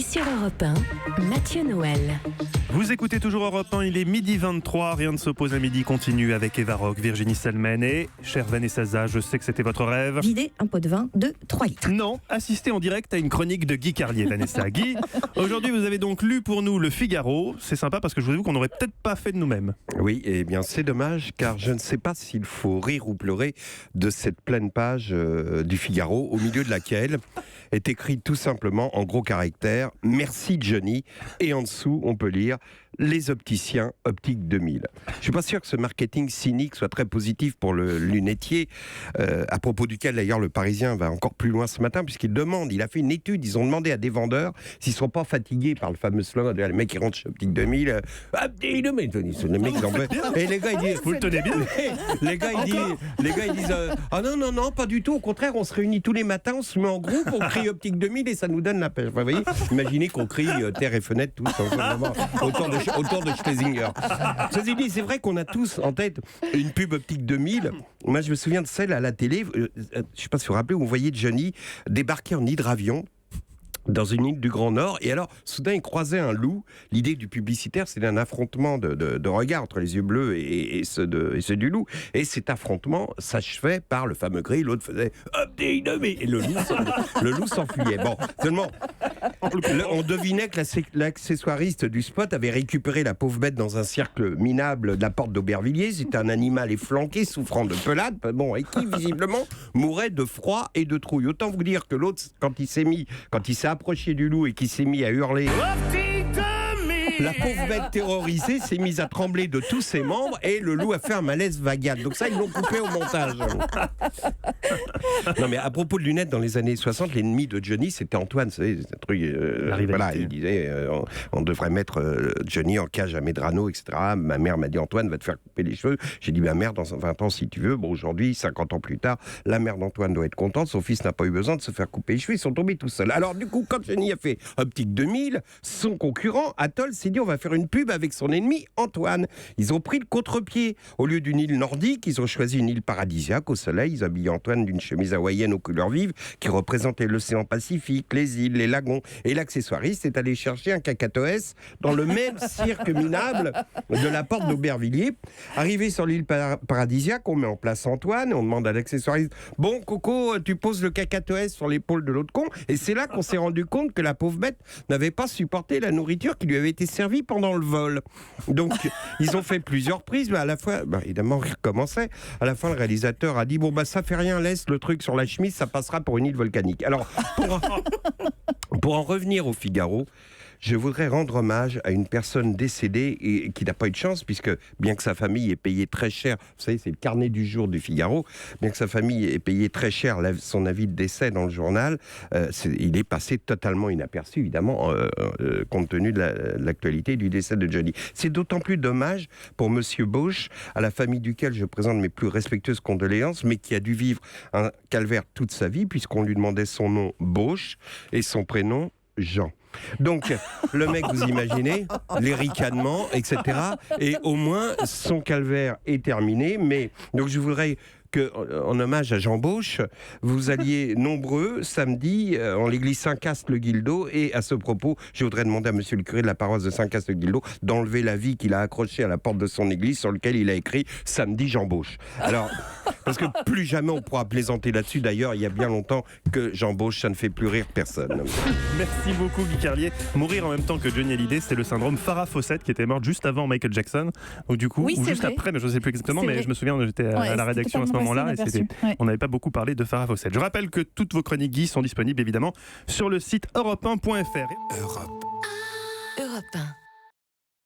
sur Europe 1, Mathieu Noël. Vous écoutez toujours Europe 1, il est 12h23, rien ne s'oppose à midi, continue avec Eva Rock, Virginie Salmen et chère Vanessa Zah, je sais que c'était votre rêve. Vider un pot de vin de 3 litres. Non, assister en direct à une chronique de Guy Carlier, Vanessa. Guy, aujourd'hui vous avez donc lu pour nous Le Figaro, c'est sympa parce que je vous avoue qu'on n'aurait peut-être pas fait de nous-mêmes. Oui, et bien c'est dommage car je ne sais pas s'il faut rire ou pleurer de cette pleine page du Figaro au milieu de laquelle est écrit tout simplement en gros caractères « Merci Johnny » et en dessous on peut lire « Les opticiens Optique 2000 ». Je ne suis pas sûr que ce marketing cynique soit très positif pour le lunetier, à propos duquel d'ailleurs le Parisien va encore plus loin ce matin puisqu'il demande, il a fait une étude, ils ont demandé à des vendeurs s'ils ne sont pas fatigués par le fameux slogan, les mecs qui rentrent chez Optique 2000, Optique 2000, les mecs ils en veulent. Et les gars ils disent, vous le tenez bien. les gars ils disent ah non, pas du tout, au contraire on se réunit tous les matins, on se met en groupe, on crie Optique 2000 et ça nous donne la pêche. Vous voyez, imaginez qu'on crie terre et fenêtre tous autour de Schlesinger. Ceci dit, c'est vrai qu'on a tous en tête une pub Optique 2000. Moi je me souviens de celle à la télé, je ne sais pas si vous vous rappelez, où vous voyez Johnny débarquer en hydravion dans une île du Grand Nord, et alors soudain il croisait un loup. L'idée du publicitaire, c'est un affrontement de regard entre les yeux bleus et ceux du loup, et cet affrontement s'achevait par le fameux cri, l'autre faisait Optique 2000 et le loup s'enfuyait. Bon, seulement on devinait que l'accessoiriste du spot avait récupéré la pauvre bête dans un cercle minable de la porte d'Aubervilliers. C'était un animal efflanqué, souffrant de pelade, bon, et qui visiblement mourait de froid et de trouille. Autant vous dire que l'autre, quand il s'est approché du loup et qui s'est mis à hurler, la pauvre bête terrorisée s'est mise à trembler de tous ses membres et le loup a fait un malaise vagable. Donc ça, ils l'ont coupé au montage. Non mais à propos de lunettes, dans les années 60, l'ennemi de Johnny, c'était Antoine. C'est un truc, voilà, il disait on devrait mettre Johnny en cage à Medrano, etc. Ma mère m'a dit Antoine va te faire couper les cheveux. J'ai dit ma mère dans 20 ans si tu veux. Bon, aujourd'hui, 50 ans plus tard, la mère d'Antoine doit être contente. Son fils n'a pas eu besoin de se faire couper les cheveux. Ils sont tombés tout seuls. Alors du coup, quand Johnny a fait Optique 2000, son concurrent, Atoll, s'est dit on va faire une pub avec son ennemi Antoine. Ils ont pris le contre-pied. Au lieu d'une île nordique, ils ont choisi une île paradisiaque au soleil. Ils habillent Antoine d'une chemise hawaïenne aux couleurs vives qui représentait l'océan Pacifique, les îles, les lagons. Et l'accessoiriste est allé chercher un cacatoès dans le même cirque minable de la porte d'Aubervilliers. Arrivé sur l'île paradisiaque, on met en place Antoine et on demande à l'accessoiriste bon Coco, tu poses le cacatoès sur l'épaule de l'autre con. Et c'est là qu'on s'est rendu compte que la pauvre bête n'avait pas supporté la nourriture qui lui avait été servie pendant le vol. Donc ils ont fait plusieurs prises, mais à la fois, évidemment, il recommençait. À la fin, le réalisateur a dit bon ça fait rien, laisse le truc sur la chemise, ça passera pour une île volcanique. Alors pour en revenir au Figaro, je voudrais rendre hommage à une personne décédée et qui n'a pas eu de chance, puisque bien que sa famille ait payé très cher, vous savez, c'est le carnet du jour du Figaro, bien que sa famille ait payé très cher son avis de décès dans le journal, il est passé totalement inaperçu, évidemment, compte tenu de l'actualité du décès de Johnny. C'est d'autant plus dommage pour Monsieur Bosch, à la famille duquel je présente mes plus respectueuses condoléances, mais qui a dû vivre un calvaire toute sa vie, puisqu'on lui demandait son nom Bosch et son prénom Jean. Donc, le mec, vous imaginez, les ricanements, etc. Et au moins, son calvaire est terminé. Mais, donc, je voudrais en hommage à Jean Bosch, vous alliez nombreux samedi en l'église Saint-Cast-le-Guildo, et à ce propos, je voudrais demander à monsieur le curé de la paroisse de Saint-Cast-le-Guildo d'enlever l'avis qu'il a accroché à la porte de son église sur lequel il a écrit « Samedi Jean Bosch ». Alors, parce que plus jamais on pourra plaisanter là-dessus. D'ailleurs, il y a bien longtemps que Jean Bosch, ça ne fait plus rire personne. Merci beaucoup Guy Carlier. Mourir en même temps que Johnny Hallyday, c'est le syndrome Farrah Fawcett qui était morte juste avant Michael Jackson, ou du coup, oui, ou juste vrai. après, mais je ne sais plus exactement, C'est mais vrai. je me souviens, j'étais à la rédaction à ce moment-là, et on n'avait pas beaucoup parlé de Farrah Fawcett. Je rappelle que toutes vos chroniques Guy sont disponibles évidemment sur le site europe1.fr. Europe 1.